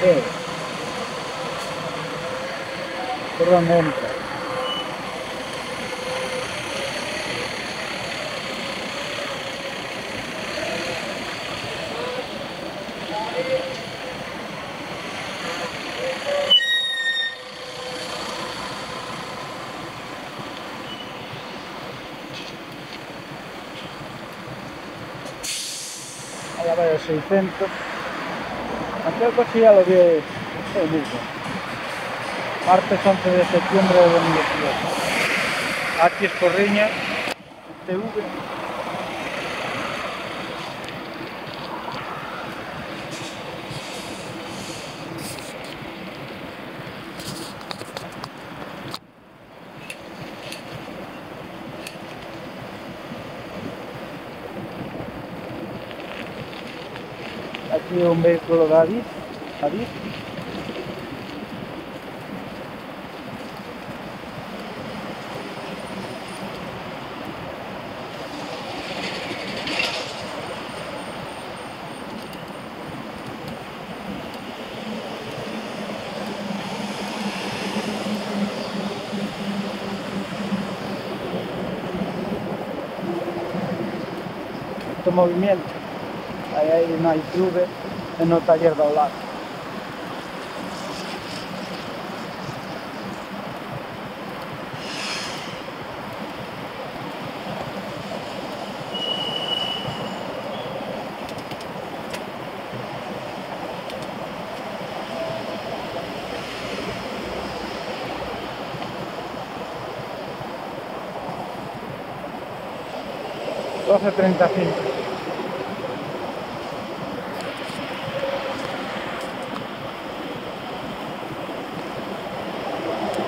Eh, ¿Por dónde entra? Allá va el 600. Aquel coche ya lo vi el mismo. Martes 11 de septiembre de 2018. Aquí es Porriña, TV. Aquí un vehículo de Adif. Este movimiento. Aí hai unha ITV no taller do lado. $12.35.